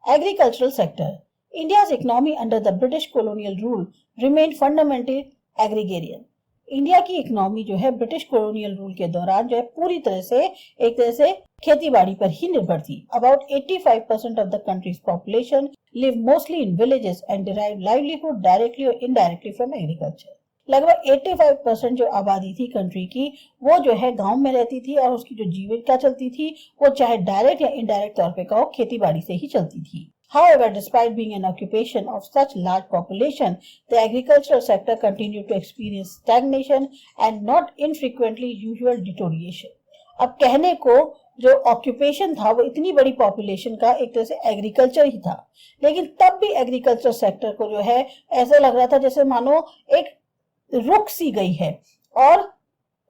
Agricultural sector. India's economy under the British colonial rule remained fundamentally agrarian. India की economy जो है British colonial rule के दौरान जो है पूरी तरह से एक तरह से खेती बाड़ी पर ही निर्भर थी. About 85% of the country's population live mostly in villages and derive livelihood directly or indirectly from agriculture. लगभग 85% जो आबादी थी कंट्री की वो जो है गांव में रहती थी और उसकी जो जीविका चलती थी वो चाहे डायरेक्ट या इनडायरेक्ट तौर पे कहो खेती बाड़ी से ही चलती थी. However, despite being an occupation of such large population, the agricultural sector continued to experience stagnation and not infrequently usual deterioration. अब कहने को जो ऑक्यूपेशन था वो इतनी बड़ी पॉपुलेशन का एक तरह से एग्रीकल्चर ही था, लेकिन तब भी एग्रीकल्चर सेक्टर को जो है ऐसा लग रहा था जैसे मानो एक रुक सी गई है और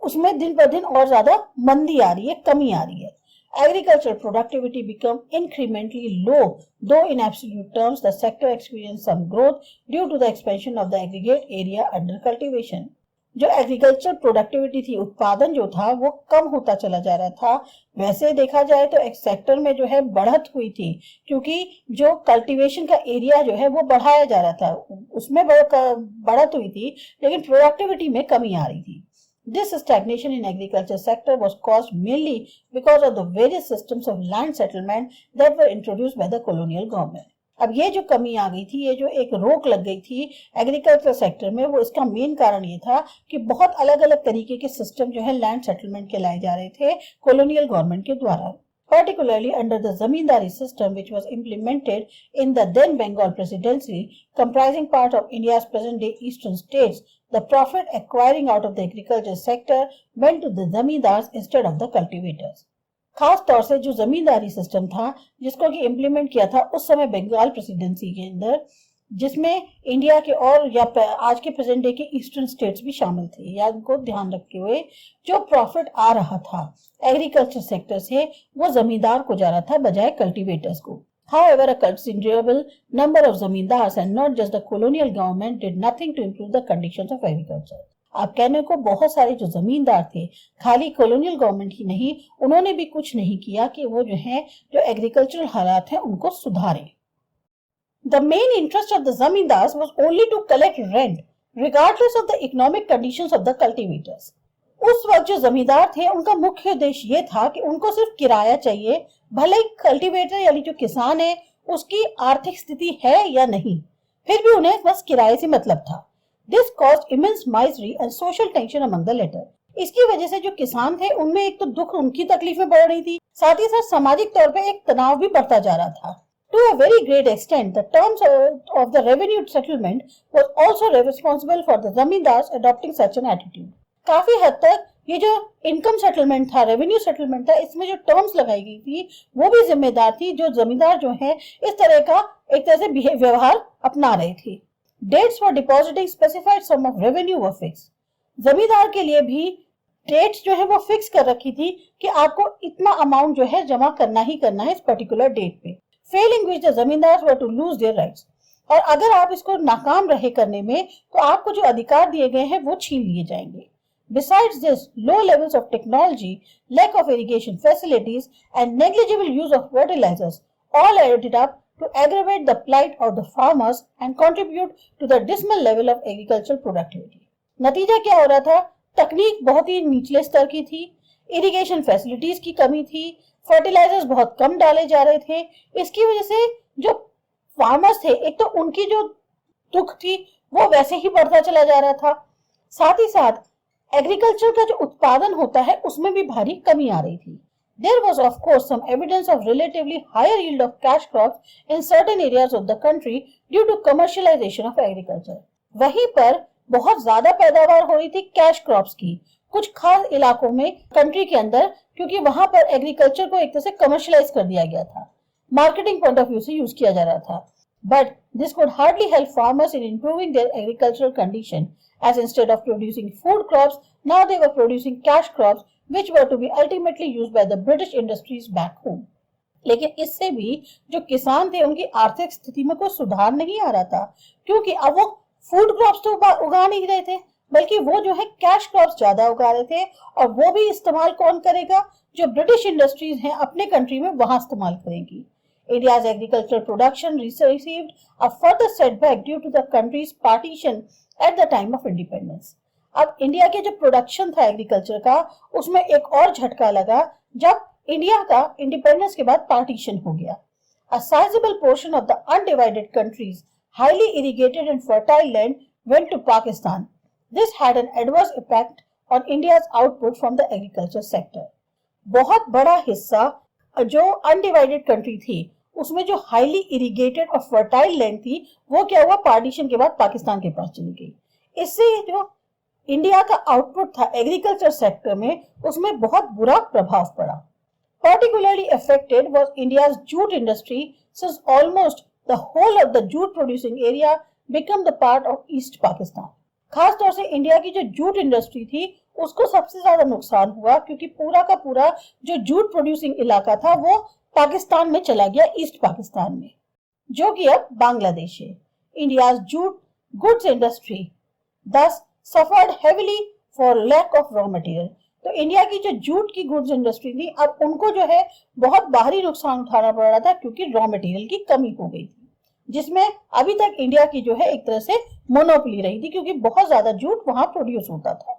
उसमें दिन पर दिन और ज्यादा मंदी आ रही है, कमी आ रही है. Agricultural productivity became incrementally low, though in absolute terms the sector experienced some growth due to the expansion of the aggregate area under cultivation. जो एग्रीकल्चर प्रोडक्टिविटी थी, उत्पादन जो था वो कम होता चला जा रहा था. वैसे देखा जाए तो एक सेक्टर में जो है बढ़त हुई थी क्योंकि जो कल्टीवेशन का एरिया जो है वो बढ़ाया जा रहा था, उसमें बढ़त हुई थी, लेकिन प्रोडक्टिविटी में कमी आ रही थी. This stagnation in agriculture sector was caused mainly because of the various systems of land settlement that were introduced by the colonial government. अब ये जो कमी आ गई थी, ये जो एक रोक लग गई थी एग्रीकल्चर सेक्टर में, वो इसका मेन कारण ये था कि बहुत अलग अलग तरीके के सिस्टम जो है लैंड सेटलमेंट के लाए जा रहे थे कॉलोनियल गवर्नमेंट के द्वारा. Particularly under the zamindari system which was implemented in the then Bengal presidency comprising part of India's present day eastern states, the profit acquiring out of the agriculture sector went to the zamindars instead of the cultivators. खास तौर से जो जमींदारी system था जिसको कि implement किया था उस समय बंगाल प्रेसिडेंसी के अंदर, जिसमें इंडिया के और या आज के प्रेजेंट डे के ईस्टर्न स्टेट्स भी शामिल थे, या उनको ध्यान रखते हुए जो प्रॉफिट आ रहा था एग्रीकल्चर सेक्टर से वो जमींदार को जा रहा था बजाय कल्टीवेटर्स को. However, a considerable number of zamindars and not just the colonial government did nothing to improve the conditions of agriculture. आप कहने को बहुत सारे जो जमींदार थे, खाली कॉलोनियल गवर्नमेंट ही नहीं, उन्होंने भी कुछ नहीं किया कि वो जो है जो एग्रीकल्चरल हालात हैं उनको सुधारें. The main interest of the zamindars was only to collect rent, regardless of the economic conditions of the cultivators. उस वक्त जो जमींदार थे उनका मुख्य उद्देश्य ये था कि उनको सिर्फ किराया चाहिए, भले ही कल्टीवेटर यानी जो किसान है उसकी आर्थिक स्थिति है या नहीं, फिर भी उन्हें बस किराए से मतलब था. This caused immense misery and social tension among the latter. इसकी वजह से जो किसान थे उनमें एक तो दुख, उनकी तकलीफें बढ़ रही थी, साथ ही साथ सामाजिक तौर पे एक तनाव भी बढ़ता जा रहा था. To a very great extent, the terms of the revenue settlement was also responsible for the zamindars adopting such an attitude. काफी हद तक ये जो इनकम सेटलमेंट था, रेवेन्यू सेटलमेंट था, इसमें जो टर्म्स लगाई गई थी वो भी जिम्मेदार थी. जो जमींदार जो है इस तरह का एक तरह से व्यवहार अपना रहे थे. Dates for depositing specified sum of revenue were fix. जमींदार के लिए भी डेट्स जो है वो फिक्स कर रखी थी कि आपको इतना अमाउंट जो है जमा करना ही करना है इस पर्टिकुलर डेट पे. Failing which the zamindars were to lose their rights. और अगर आप इसको नाकाम रहे करने में तो आपको जो अधिकार दिए गए हैं वो छीन लिए जाएंगे. Besides this, low levels of technology, lack of irrigation facilities, and negligible use of fertilizers all added up to aggravate the plight of the farmers and contribute to the dismal level of agricultural productivity. नतीजा क्या हो रहा था? तकनीक बहुत ही निचले स्तर की थी, इरिगेशन फैसिलिटीज की कमी थी, फर्टिलाइजर्स बहुत कम डाले जा रहे थे. इसकी वजह से जो फार्मर्स थे एक तो उनकी जो दुख थी वो वैसे ही बढ़ता चला जा रहा था, साथ ही साथ एग्रीकल्चर का जो उत्पादन होता है उसमें भी भारी कमी आ रही थी. There was of course some evidence of relatively higher yield of cash crops in certain areas of the country due to commercialization of agriculture. वहीं पर बहुत ज्यादा पैदावार हो रही थी कैश क्रॉप्स की कुछ खास इलाकों में कंट्री के अंदर, क्योंकि वहां पर एग्रीकल्चर को एक तरह से कमर्शियलाइज कर दिया गया था, मार्केटिंग पॉइंट ऑफ व्यू से यूज किया जा रहा था. But this could hardly help farmers in improving there agricultural condition, as instead of producing food crops, now they were producing cash crops which were to be ultimately used by the British industries back home. लेकिन इससे भी जो किसान थे उनकी आर्थिक स्थिति में कोई सुधार नहीं आ रहा था, क्योंकि अब वो फूड क्रॉप्स तो उगा नहीं रहे थे, बल्कि वो जो है कैश क्रॉप्स ज्यादा उगा रहे थे, और वो भी इस्तेमाल कौन करेगा? जो ब्रिटिश इंडस्ट्रीज हैं अपने कंट्री में वहां इस्तेमाल करेंगी. India's agricultural production received a further setback due to the country's partition at the time of independence. अब इंडिया के जो प्रोडक्शन था एग्रीकल्चर का, उसमें एक और झटका लगा जब इंडिया का इंडिपेंडेंस के बाद पार्टीशन हो गया. A sizable portion of the undivided country's highly irrigated and fertile land went to Pakistan. This had an adverse impact on India's output from the agriculture sector. बहुत बड़ा हिस्सा जो अनडिवाइडेड कंट्री थी उसमें जो हाईली इरिगेटेड और fertile land थी वो क्या हुआ, पार्टीशन के बाद पाकिस्तान के पास चली गई. इससे जो इंडिया का आउटपुट था एग्रीकल्चर सेक्टर में उसमें बहुत बुरा प्रभाव पड़ा. Particularly affected was India's jute industry, since almost the whole of the jute producing area became the part of East Pakistan. खास तौर से इंडिया की जो जूट इंडस्ट्री थी उसको सबसे ज्यादा नुकसान हुआ क्योंकि पूरा का पूरा जो जूट प्रोड्यूसिंग इलाका था वो पाकिस्तान में चला गया, ईस्ट पाकिस्तान में, जो कि अब बांग्लादेश है. India's jute goods industry thus suffered heavily for lack of raw material. तो इंडिया की जो जूट की गुड्स इंडस्ट्री थी अब उनको जो है बहुत बाहरी नुकसान उठाना पड़ रहा था क्योंकि रॉ मटेरियल की कमी हो गई थी, जिसमें अभी तक इंडिया की जो है एक तरह से मोनोपोली रही थी क्योंकि बहुत ज्यादा जूट वहां प्रोड्यूस होता था.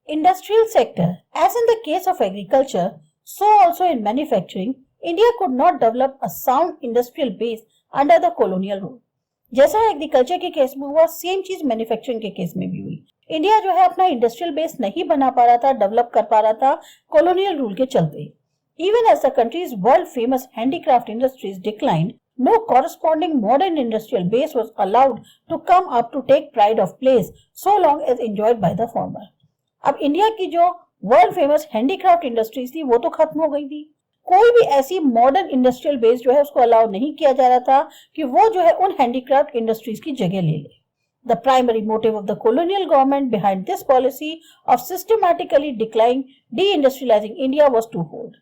Industrial sector, as in the case of agriculture so also in manufacturing, India could not develop a sound industrial base under the colonial rule. जैसा एग्रीकल्चर के केस में हुआ सेम चीज मैन्युफैक्चरिंग के केस में भी हुई. इंडिया जो है अपना इंडस्ट्रियल बेस नहीं बना पा रहा था, डेवलप कर पा रहा था कॉलोनियल रूल के चलते. Even as the countries world famous handicraft industries declined, no corresponding modern industrial base was allowed to come up to take pride of place so long as enjoyed by the former. अब India की जो world famous handicraft industries थी वो तो खत्म हो गई थी. कोई भी ऐसी मॉडर्न इंडस्ट्रियल बेस जो है उसको अलाउ नहीं किया जा रहा था कि वो जो है उन हैंडीक्राफ्ट इंडस्ट्रीज की जगह ले ले. The primary motive of the colonial government behind this policy of systematically declining, deindustrializing India was twofold.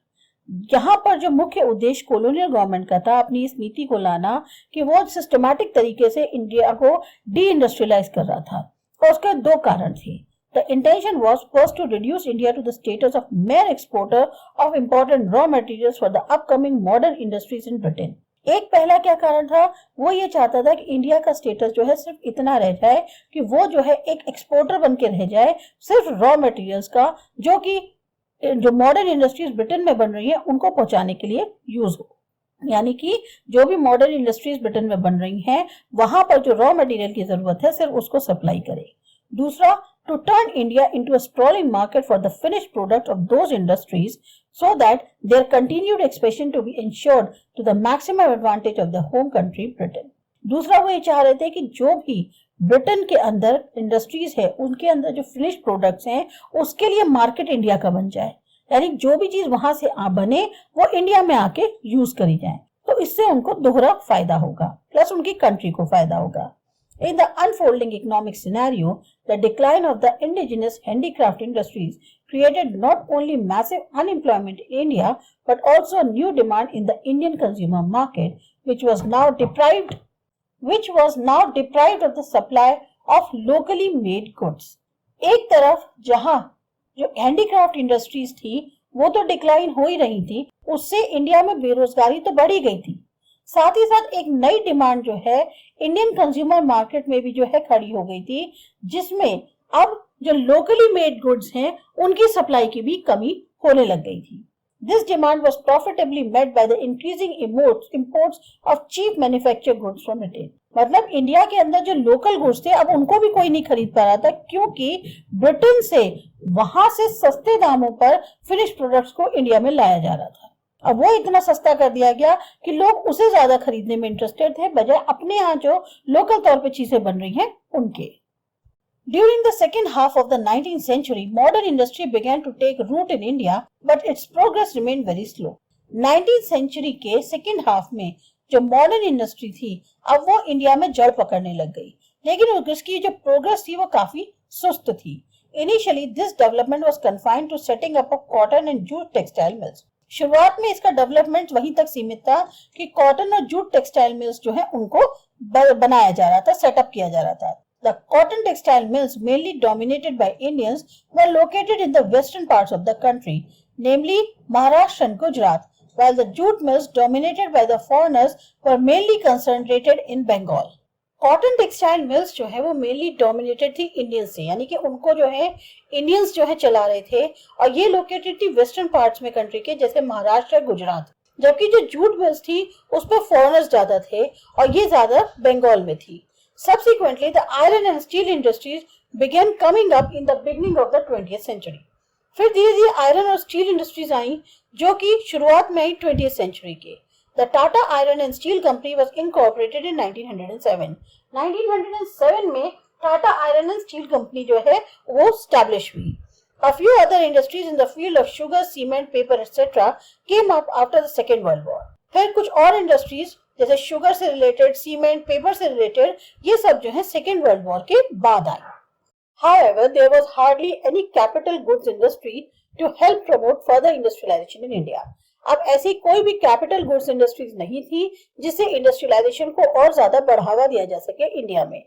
यहाँ पर जो मुख्य उद्देश्य कॉलोनियल गवर्नमेंट का था अपनी इस नीति को लाना कि वो सिस्टमैटिक तरीके से इंडिया को डी इंडस्ट्रियलाइज कर रहा था, और उसके दो कारण थे. The intention was first to reduce India to the status of mere exporter of important raw materials for the upcoming modern industries in Britain. एक पहला क्या कारण था, वो ये चाहता था कि इंडिया का स्टेटस जो है सिर्फ इतना रह जाए कि वो जो है एक एक्सपोर्टर बन के रह जाए सिर्फ रॉ मटेरियल्स का, जो कि जो मॉडर्न इंडस्ट्रीज ब्रिटेन में बन रही है उनको पहुंचाने के लिए यूज हो. यानी कि जो भी मॉडर्न इंडस्ट्रीज ब्रिटेन में बन रही हैं वहां पर जो रॉ मटेरियल की जरूरत है सिर्फ उसको सप्लाई करे. दूसरा, to turn India into a sprawling market for the finished product of those industries so that their continued expansion to be ensured to the maximum advantage of the home country Britain. दूसरा वो ये चाह रहे थे कि जो भी Britain के अंदर इंडस्ट्रीज है उनके अंदर जो फिनिश्ड प्रोडक्ट्स हैं उसके लिए मार्केट इंडिया का बन जाए, यानी जो भी चीज वहां से बने वो इंडिया में आके यूज करी जाए. तो इससे उनको दोहरा फायदा होगा प्लस उनकी कंट्री को फायदा होगा. In the unfolding economic scenario, the decline of the indigenous handicraft industries created not only massive unemployment in India, but also new demand in the Indian consumer market, which was now deprived of the supply of locally made goods. एक तरफ जहां जो handicraft industries थी वो तो decline हो ही रही थी, उससे इंडिया में बेरोजगारी तो बढ़ी गई थी, साथ ही साथ एक नई डिमांड जो है इंडियन कंज्यूमर मार्केट में भी जो है खड़ी हो गई थी, जिसमें अब जो लोकली मेड गुड्स हैं उनकी सप्लाई की भी कमी होने लग गई थी. This demand was profitably met by the increasing imports of cheap manufactured goods from Britain. मतलब इंडिया के अंदर जो लोकल गुड्स थे अब उनको भी कोई नहीं खरीद पा रहा था क्योंकि ब्रिटेन से वहां से सस्ते दामों पर फिनिश प्रोडक्ट्स को इंडिया में लाया जा रहा था. अब वो इतना सस्ता कर दिया गया कि लोग उसे ज्यादा खरीदने में इंटरेस्टेड थे बजाय अपने यहाँ जो लोकल तौर पे चीजें बन रही हैं उनके. During the second half of the 19th century, modern industry began to take root in India, but its progress remained very slow. 19th century के second half में जो modern industry थी अब वो इंडिया में जड़ पकड़ने लग गई, लेकिन उसकी जो प्रोग्रेस थी वो काफी सुस्त थी. Initially, this development was confined to setting up of cotton and jute textile mills. शुरुआत में इसका डेवलपमेंट वहीं तक सीमित था कि कॉटन और जूट टेक्सटाइल मिल्स जो है उनको बनाया जा रहा था, सेटअप किया जा रहा था. The cotton textile mills, mainly dominated by Indians, were located in the western parts of the country, namely Maharashtra and Gujarat, while the jute mills dominated by the foreigners were mainly concentrated in Bengal. Cotton textile mills जो है वो mainly dominated थी Indians से, यानी कि उनको जो है इंडियंस जो है चला रहे थे, और ये लोकेटेड थी वेस्टर्न पार्ट्स में कंट्री के, जैसे महाराष्ट्र, गुजरात। जबकि जो जूट मिल्स थी उस पर फॉरेनर्स ज्यादा थे और ये ज्यादा बंगाल में थी। Subsequently, the iron and steel industries began coming up in the beginning of the 20th century. फिर धीरे धीरे आयरन और स्टील इंडस्ट्रीज आई जो कि शुरुआत में आई 20th सेंचुरी के। The Tata Iron and Steel Company was incorporated in 1907. 1907 में Tata iron and steel company जो है वो स्टैब्लिश हुई। A few other industries in the field of sugar, cement, paper, etc. came up after the Second World War. फिर कुछ और industries जैसे sugar से रिलेटेड, सीमेंट, पेपर से रिलेटेड, ये सब जो है सेकेंड वर्ल्ड वॉर के बाद आई। However, there was hardly any capital goods industry to help promote further industrialization in India. अब ऐसी कोई भी कैपिटल गुड्स इंडस्ट्रीज नहीं थी जिससे इंडस्ट्रियलाइजेशन को और ज्यादा बढ़ावा दिया जा सके इंडिया में।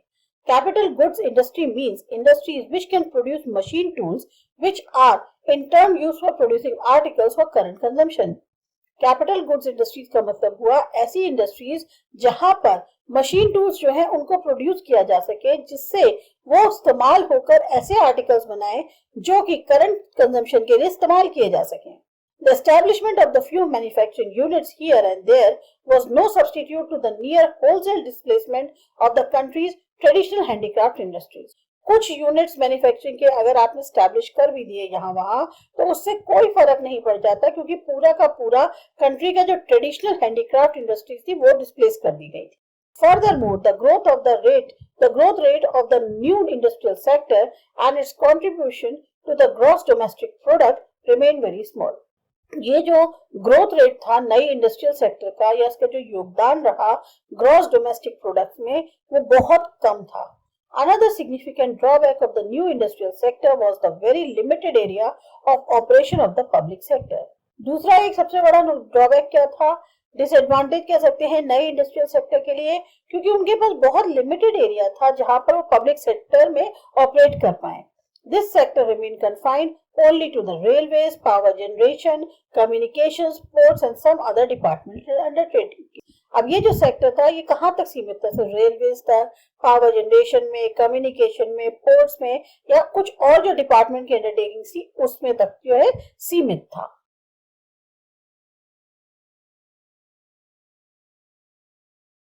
Capital goods industry means industries which can produce machine tools which are in turn used for producing articles for current consumption. Capital goods industries का मतलब हुआ ऐसी इंडस्ट्रीज जहां पर मशीन टूल्स जो है उनको प्रोड्यूस किया जा सके जिससे वो इस्तेमाल होकर ऐसे आर्टिकल्स बनाए जो कि करंट कंजम्पशन के लिए इस्तेमाल किए जा सकें। The establishment of the few manufacturing units here and there was no substitute to the near wholesale displacement of the country's traditional handicraft industries. कुछ यूनिट्स मैन्युफैक्चरिंग के अगर आपने स्टैब्लिश कर भी दिए यहाँ वहां तो उससे कोई फर्क नहीं पड़ जाता क्योंकि पूरा का पूरा कंट्री का जो ट्रेडिशनल हैंडीक्राफ्ट इंडस्ट्रीज थी वो डिस्प्लेस कर दी गई थी। Furthermore, the growth rate of the new industrial sector and its contribution to the gross domestic product remained very small. ये जो ग्रोथ रेट था नई इंडस्ट्रियल सेक्टर का या इसका जो योगदान रहा ग्रॉस डोमेस्टिक प्रोडक्ट्स में वो बहुत कम था। Another significant drawback of the new industrial sector was the very limited area of operation of the public sector. दूसरा एक सबसे बड़ा ड्रॉबैक क्या था, डिसएडवांटेज कह सकते हैं नए इंडस्ट्रियल सेक्टर के लिए, क्योंकि उनके पास बहुत लिमिटेड एरिया था जहां पर वो पब्लिक सेक्टर में ऑपरेट कर पाए। This sector remained confined only to the railways, power generation, communications, ports and some other departmental undertakings. अब ये जो सेक्टर था ये कहाँ तक सीमित था? सिर्फ रेलवेज तक, पावर जनरेशन में, कम्युनिकेशन में, पोर्ट्स में या कुछ और जो डिपार्टमेंट की अंडरटेकिंग थी उसमें तक जो है सीमित था।